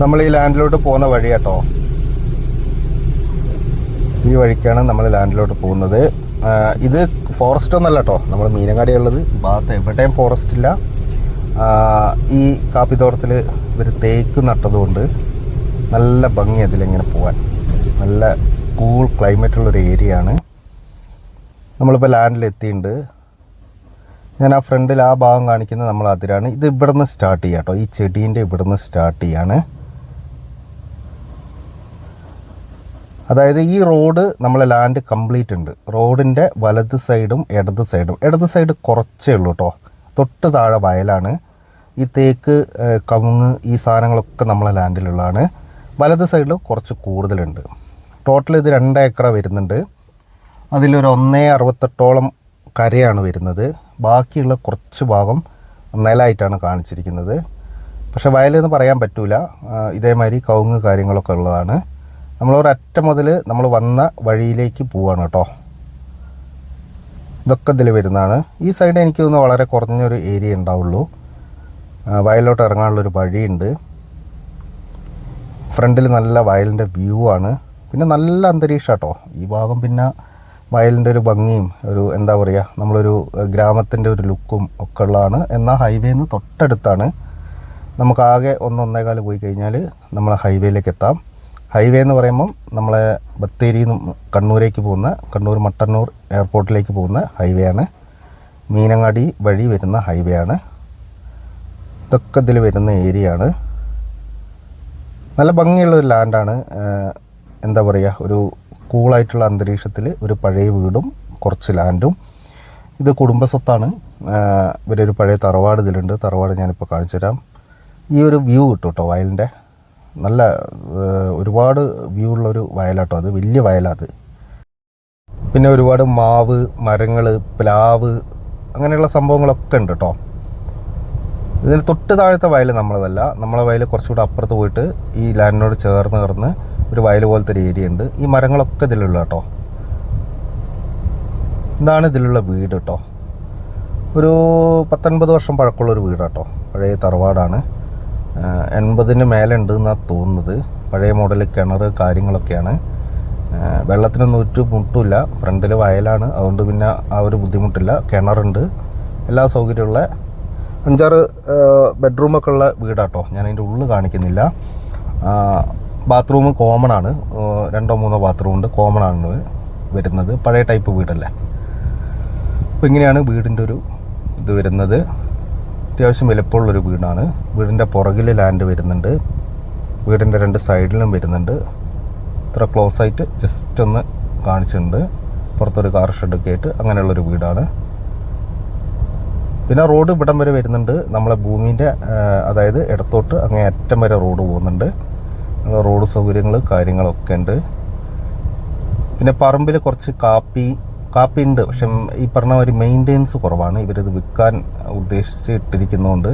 നമ്മൾ ഈ ലാൻഡിലോട്ട് പോകുന്ന വഴി കേട്ടോ. ഈ വഴിക്കാണ് നമ്മൾ ലാൻഡിലോട്ട് പോകുന്നത്. ഇത് ഫോറസ്റ്റ് ഒന്നല്ല കേട്ടോ, നമ്മൾ മീനങ്ങാടി ഉള്ളത് ഭാഗത്ത് എവിടെയും ഫോറസ്റ്റ് ഇല്ല. ഈ കാപ്പിത്തോട്ടത്തിൽ ഇവർ തേക്ക് നട്ടതുകൊണ്ട് നല്ല ഭംഗി അതിലിങ്ങനെ പോകാൻ. നല്ല കൂൾ ക്ലൈമറ്റുള്ളൊരു ഏരിയ ആണ്. നമ്മളിപ്പോൾ ലാൻഡിലെത്തിയിട്ടുണ്ട്. ഞാൻ ആ ഫ്രണ്ടിൽ ആ ഭാഗം കാണിക്കുന്നത് നമ്മൾ അതിരാണ്. ഇത് ഇവിടെ നിന്ന് സ്റ്റാർട്ട് ചെയ്യാം കേട്ടോ. ഈ ചെടീൻ്റെ ഇവിടെ നിന്ന് സ്റ്റാർട്ട് ചെയ്യാണ്. അതായത് ഈ റോഡ് നമ്മളെ ലാൻഡ് കംപ്ലീറ്റ് ഉണ്ട്. റോഡിൻ്റെ വലത് സൈഡും ഇടത് സൈഡ് കുറച്ചേ ഉള്ളൂ കേട്ടോ. തൊട്ട് താഴെ വയലാണ്. ഈ തേക്ക്, കവുങ്ങ്, ഈ സാധനങ്ങളൊക്കെ നമ്മളെ ലാൻഡിലുള്ളതാണ്. വലത് സൈഡിൽ കുറച്ച് കൂടുതലുണ്ട്. ടോട്ടൽ ഇത് 2 ഏക്കറ വരുന്നുണ്ട്. അതിലൊരു 1.68 കരയാണ് വരുന്നത്. ബാക്കിയുള്ള കുറച്ച് ഭാഗം നിലമായിട്ടാണ് കാണിച്ചിരിക്കുന്നത്. പക്ഷേ വയലെന്ന് പറയാൻ പറ്റൂല. ഇതേമാതിരി കവുങ്ങ് കാര്യങ്ങളൊക്കെ ഉള്ളതാണ്. നമ്മളൊരറ്റം മുതൽ നമ്മൾ വന്ന വഴിയിലേക്ക് പോവാണ് കേട്ടോ. ഇതൊക്കെ ഇതിൽ വരുന്നതാണ്. ഈ സൈഡ് എനിക്ക് തോന്നുന്നു വളരെ കുറഞ്ഞൊരു ഏരിയ ഉണ്ടാവുള്ളൂ. വയലിലോട്ട് ഇറങ്ങാനുള്ളൊരു വഴിയുണ്ട്. ഫ്രണ്ടിൽ നല്ല വയലിൻ്റെ വ്യൂ ആണ്. പിന്നെ നല്ല അന്തരീക്ഷം കേട്ടോ ഈ ഭാഗം. പിന്നെ വയലിൻ്റെ ഒരു ഭംഗിയും ഒരു എന്താ പറയുക, നമ്മളൊരു ഗ്രാമത്തിൻ്റെ ഒരു ലുക്കും ഒക്കെ ഉള്ളതാണ്. എന്നാൽ ഹൈവേന്ന് തൊട്ടടുത്താണ്. നമുക്കാകെ 1-1.25 പോയി കഴിഞ്ഞാൽ നമ്മൾ ഹൈവേയിലേക്ക് എത്താം. ഹൈവേ എന്ന് പറയുമ്പം നമ്മളെ ബത്തേരിയിൽ നിന്ന് കണ്ണൂരേക്ക് പോകുന്ന, കണ്ണൂർ മട്ടന്നൂർ എയർപോർട്ടിലേക്ക് പോകുന്ന ഹൈവേ ആണ്. മീനങ്ങാടി വഴി വരുന്ന ഹൈവേ ആണ്. ഇതൊക്കെ ഇതിൽ വരുന്ന ഏരിയ ആണ്. നല്ല ഭംഗിയുള്ളൊരു ലാൻഡാണ്. എന്താ പറയുക, ഒരു കൂളായിട്ടുള്ള അന്തരീക്ഷത്തിൽ ഒരു പഴയ വീടും കുറച്ച് ലാൻഡും. ഇത് കുടുംബസ്വത്താണ്. ഇവരൊരു പഴയ തറവാട് ഇതിലുണ്ട്. തറവാട് ഞാനിപ്പോൾ കാണിച്ചു തരാം. ഈ ഒരു വ്യൂ കിട്ടും കേട്ടോ വയലിൻ്റെ. നല്ല ഒരുപാട് വ്യൂ ഉള്ളൊരു വയലാട്ടോ. അത് വലിയ വയലത്. പിന്നെ ഒരുപാട് മാവ്, മരങ്ങൾ, പ്ലാവ്, അങ്ങനെയുള്ള സംഭവങ്ങളൊക്കെ ഉണ്ട് കേട്ടോ. ഇതിന് തൊട്ട് താഴത്തെ വയൽ നമ്മളതല്ല. നമ്മളെ വയൽ കുറച്ചുകൂടെ അപ്പുറത്ത് പോയിട്ട് ഈ ലാൻഡിനോട് ചേർന്ന് ഒരു വയൽ പോലത്തെ ഒരു ഏരിയ ഉണ്ട്. ഈ മരങ്ങളൊക്കെ ഇതിലുള്ള കേട്ടോ. ഇതാണ് ഇതിലുള്ള വീട് കേട്ടോ. ഒരു 19 വർഷം പഴക്കമുള്ളൊരു വീടാട്ടോ. പഴയ തറവാടാണ്. 80-ന് മേലെ ഉണ്ട് എന്നാണ് തോന്നുന്നത്. പഴയ മോഡൽ കിണർ കാര്യങ്ങളൊക്കെയാണ്. വെള്ളത്തിനൊന്നും ഒരു മുട്ടില്ല. ഫ്രണ്ടിൽ വയലാണ്, അതുകൊണ്ട് പിന്നെ ആ ഒരു ബുദ്ധിമുട്ടില്ല. കിണറുണ്ട്, എല്ലാ സൗകര്യമുള്ള 5-6 ബെഡ്റൂമൊക്കെ ഉള്ള വീടാട്ടോ. ഞാൻ അതിൻ്റെ ഉള്ളിൽ കാണിക്കുന്നില്ല. ബാത്റൂം കോമൺ ആണ്. 2-3 ബാത്റൂം ഉണ്ട്. കോമൺ ആണ് വരുന്നത്. പഴയ ടൈപ്പ് വീടല്ലേ. അപ്പോൾ ഇങ്ങനെയാണ് വീടിൻ്റെ ഒരു ഇത് വരുന്നത്. അത്യാവശ്യം വലുപ്പമുള്ളൊരു വീടാണ്. വീടിൻ്റെ പുറകിൽ ലാൻഡ് വരുന്നുണ്ട്. വീടിൻ്റെ 2 സൈഡിലും വരുന്നുണ്ട്. ഇത്ര ക്ലോസ് ആയിട്ട് ജസ്റ്റ് ഒന്ന് കാണിച്ചിട്ടുണ്ട്. പുറത്തൊരു കാർ ഷെഡൊക്കെ ആയിട്ട് അങ്ങനെയുള്ളൊരു വീടാണ്. പിന്നെ റോഡ് ഇവിടം വരെ വരുന്നുണ്ട്. നമ്മളെ ഭൂമിൻ്റെ അതായത് ഇടത്തോട്ട് അങ്ങേ അറ്റം വരെ റോഡ് പോകുന്നുണ്ട്. റോഡ് സൗകര്യങ്ങൾ കാര്യങ്ങളൊക്കെ ഉണ്ട്. പിന്നെ പറമ്പിൽ കുറച്ച് കാപ്പി ഉണ്ട്. പക്ഷെ ഈ പറഞ്ഞ ഒരു മെയിൻ്റെനൻസ് കുറവാണ്. ഇവരിത് വിൽക്കാൻ ഉദ്ദേശിച്ചിട്ടിരിക്കുന്നതുകൊണ്ട്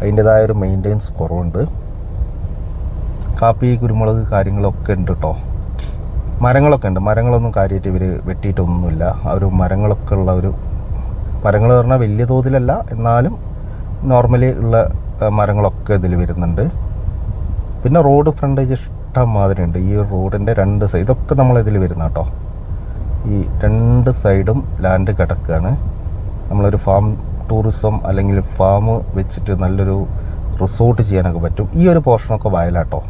അതിൻ്റെതായ ഒരു മെയിൻ്റെനൻസ് കുറവുണ്ട്. കാപ്പി, കുരുമുളക് കാര്യങ്ങളൊക്കെ ഉണ്ട് കേട്ടോ. മരങ്ങളൊക്കെ ഉണ്ട്. മരങ്ങളൊന്നും കാര്യമായിട്ട് ഇവർ വെട്ടിയിട്ടൊന്നുമില്ല. ആ ഒരു മരങ്ങളൊക്കെ ഉള്ള ഒരു മരങ്ങൾ പറഞ്ഞാൽ വലിയ തോതിലല്ല, എന്നാലും നോർമലി ഉള്ള മരങ്ങളൊക്കെ ഇതിൽ വരുന്നുണ്ട്. പിന്നെ റോഡ് ഫ്രണ്ടേജ് ഇഷ്ടം മാതിരി ഉണ്ട്. ഈ റോഡിൻ്റെ 2 സൈഡ് ഇതൊക്കെ നമ്മളിതിൽ വരുന്ന കേട്ടോ. ഈ 2 സൈഡും ലാൻഡ് കിടക്കുകയാണ്. നമ്മളൊരു ഫാം ടൂറിസം അല്ലെങ്കിൽ ഫാം വെച്ചിട്ട് നല്ലൊരു റിസോർട്ട് ചെയ്യാനൊക്കെ പറ്റും. ഈ ഒരു പോർഷനൊക്കെ വയലാട്ടോ.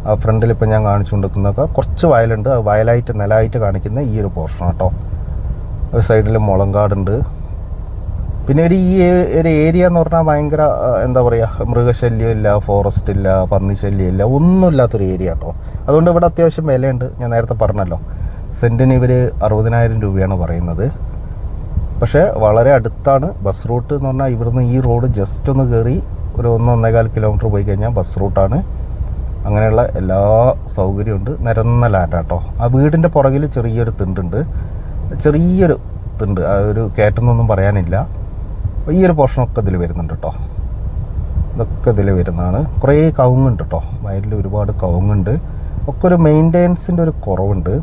ആ ഫ്രണ്ടിൽ ഇപ്പം ഞാൻ കാണിച്ചു കൊണ്ടിരിക്കുന്നതൊക്കെ കുറച്ച് വയലുണ്ട്. വയലായിട്ട് നിലമായിട്ട് കാണിക്കുന്ന ഈ ഒരു പോർഷൻ കേട്ടോ. ഒരു സൈഡിൽ മുളങ്കാടുണ്ട്. പിന്നെ ഈ ഒരു ഏരിയ എന്ന് പറഞ്ഞാൽ ഭയങ്കര എന്താ പറയുക, മൃഗശല്യം ഇല്ല, ഫോറസ്റ്റ് ഇല്ല, പന്നി ശല്യം ഇല്ല, ഒന്നുമില്ലാത്തൊരു ഏരിയ കേട്ടോ. അതുകൊണ്ട് ഇവിടെ അത്യാവശ്യം വിലയുണ്ട്. ഞാൻ നേരത്തെ പറഞ്ഞല്ലോ, സെൻറ്റിന് ഇവർ 60,000 രൂപയാണ് പറയുന്നത്. പക്ഷേ വളരെ അടുത്താണ്. ബസ് റൂട്ട് എന്ന് പറഞ്ഞാൽ ഇവിടുന്ന് ഈ റോഡ് ജസ്റ്റ് ഒന്ന് കയറി ഒരു 1-1.25 കിലോമീറ്റർ പോയി കഴിഞ്ഞാൽ ബസ് റൂട്ടാണ്. അങ്ങനെയുള്ള എല്ലാ സൗകര്യമുണ്ട്. നിരന്ന ലാൻഡാട്ടോ. ആ വീടിൻ്റെ പുറകിൽ ചെറിയൊരു തിണ്ടുണ്ട്. ചെറിയൊരു തിണ്ട്, ആ ഒരു കയറ്റെന്നൊന്നും പറയാനില്ല. ഈ ഒരു പോർഷനൊക്കെ ഇതിൽ വരുന്നുണ്ട് കേട്ടോ. ഇതൊക്കെ ഇതിൽ വരുന്നതാണ്. കുറേ കവുങ്ങുണ്ട് കേട്ടോ. വയലിൽ ഒരുപാട് കവുങ്ങുണ്ട്. ഒക്കെ ഒരു മെയിൻ്റെനൻസിൻ്റെ ഒരു കുറവുണ്ട്.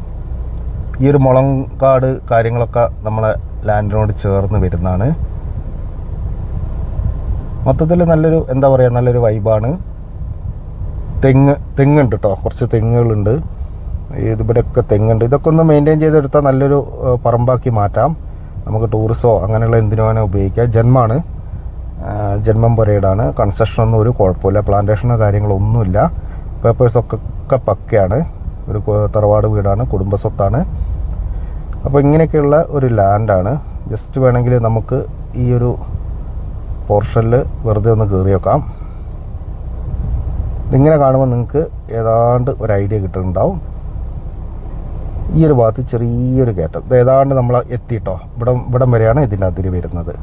ഈ ഒരു മുളങ്കാട് കാര്യങ്ങളൊക്കെ നമ്മളെ ലാൻഡിനോട് ചേർന്ന് വരുന്നതാണ്. മൊത്തത്തിൽ നല്ലൊരു എന്താ പറയുക, നല്ലൊരു വൈബാണ്. തെങ്ങുണ്ട് കേട്ടോ, കുറച്ച് തെങ്ങുകളുണ്ട്. ഇതിവിടെയൊക്കെ തെങ്ങുണ്ട്. ഇതൊക്കെ ഒന്ന് മെയിൻറ്റെയിൻ ചെയ്തെടുത്താൽ നല്ലൊരു പറമ്പാക്കി മാറ്റാം. നമുക്ക് ടൂറിസമോ അങ്ങനെയുള്ള എന്തിനു വേണേൽ ഉപയോഗിക്കാം. ജന്മം പുരയിടാണ്. കൺസ്ട്രക്ഷനൊന്നും ഒരു കുഴപ്പമില്ല. പ്ലാന്റേഷനോ കാര്യങ്ങളൊന്നുമില്ല. പേപ്പേഴ്സൊക്കെ പക്കയാണ്. ഒരു തറവാട് വീടാണ്, കുടുംബസ്വത്താണ്. അപ്പോൾ ഇങ്ങനെയൊക്കെയുള്ള ഒരു ലാൻഡാണ്. ജസ്റ്റ് വേണമെങ്കിൽ നമുക്ക് ഈ ഒരു പോർഷനിൽ വെറുതെ ഒന്ന് കയറി വെക്കാം. ഇങ്ങനെ കാണുമ്പോൾ നിങ്ങൾക്ക് ഏതാണ്ട് ഒരു ഐഡിയ കിട്ടുന്നുണ്ടാവും. ഈ ഒരു ഭാഗത്ത് ചെറിയൊരു കയറ്റം, ഇത് ഏതാണ്ട് നമ്മൾ എത്തിയിട്ടോ. ഇവിടം വരെയാണ് ഇതിൻ്റെ അതിര് വരുന്നത്.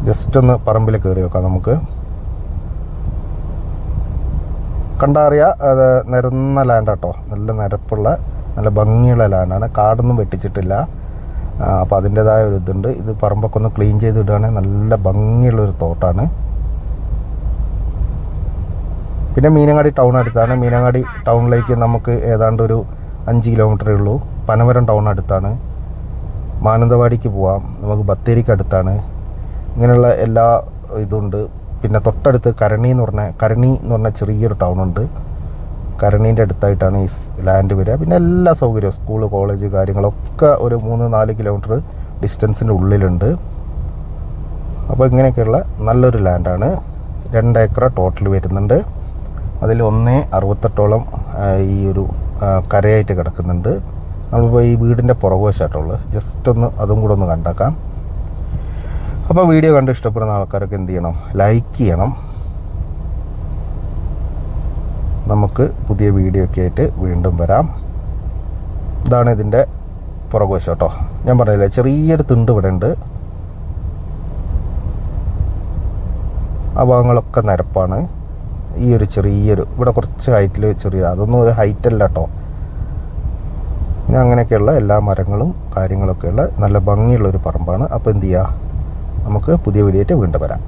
ജസ്റ്റ് ഒന്ന് പറമ്പിൽ കയറി വെക്കാം. നമുക്ക് കണ്ടറിയാം, അത് നിരന്ന ലാൻഡാട്ടോ. നല്ല നിരപ്പുള്ള നല്ല ഭംഗിയുള്ള ലാൻഡാണ്. കാടൊന്നും വെട്ടിച്ചിട്ടില്ല. അപ്പോൾ അതിൻ്റേതായ ഒരു ഇതുണ്ട്. ഇത് പറമ്പൊക്കെ ഒന്ന് ക്ലീൻ ചെയ്ത് ഇടുകയാണെങ്കിൽ നല്ല ഭംഗിയുള്ളൊരു തോട്ടാണ്. പിന്നെ മീനങ്ങാടി ടൗൺ അടുത്താണ്. മീനങ്ങാടി ടൗണിലേക്ക് നമുക്ക് ഏതാണ്ട് ഒരു 5 കിലോമീറ്ററേ ഉള്ളൂ. പനമരം ടൗൺ അടുത്താണ്. മാനന്തവാടിക്ക് പോവാം. നമുക്ക് ബത്തേരിക്ക് അടുത്താണ്. ഇങ്ങനെയുള്ള എല്ലാ ഇതുണ്ട്. പിന്നെ തൊട്ടടുത്ത് കരണി എന്ന് പറഞ്ഞ ചെറിയൊരു ടൗണുണ്ട്. കരണീൻ്റെ അടുത്തായിട്ടാണ് ഈ ലാൻഡ് വരിക. പിന്നെ എല്ലാ സൗകര്യവും സ്കൂൾ, കോളേജ് കാര്യങ്ങളൊക്കെ ഒരു 3-4 കിലോമീറ്റർ ഡിസ്റ്റൻസിൻ്റെ ഉള്ളിലുണ്ട്. അപ്പോൾ ഇങ്ങനെയൊക്കെയുള്ള നല്ലൊരു ലാൻഡാണ്. 2 ഏക്കർ ടോട്ടൽ വരുന്നുണ്ട്. അതിൽ 1.68 ഈ ഒരു കരയായിട്ട് കിടക്കുന്നുണ്ട്. നമ്മളിപ്പോൾ ഈ വീടിൻ്റെ പുറകുവശമായിട്ടുള്ളത്. ജസ്റ്റ് ഒന്ന് അതും കൂടെ ഒന്ന് കണ്ടാക്കാം. അപ്പോൾ വീഡിയോ കണ്ട് ഇഷ്ടപ്പെടുന്ന ആൾക്കാരൊക്കെ എന്ത് ചെയ്യണം? ലൈക്ക് ചെയ്യണം. നമുക്ക് പുതിയ വീഡിയോ ഒക്കെ ആയിട്ട് വീണ്ടും വരാം. ഇതാണ് ഇതിൻ്റെ പുറകുവശം കേട്ടോ. ഞാൻ പറഞ്ഞില്ലേ, ചെറിയൊരു തിണ്ട് ഇവിടെ ഉണ്ട്. ആ ഭാഗങ്ങളൊക്കെ നിരപ്പാണ്. ഈ ഒരു ചെറിയൊരു ഇവിടെ കുറച്ച് ഹൈറ്റിൽ അതൊന്നും ഒരു ഹൈറ്റല്ല കേട്ടോ. പിന്നെ അങ്ങനെയൊക്കെയുള്ള എല്ലാ മരങ്ങളും കാര്യങ്ങളൊക്കെയുള്ള നല്ല ഭംഗിയുള്ളൊരു പറമ്പാണ്. അപ്പോൾ എന്ത് ചെയ്യുക, നമുക്ക് പുതിയ വീഡിയോ ആയിട്ട് വീണ്ടും വരാം.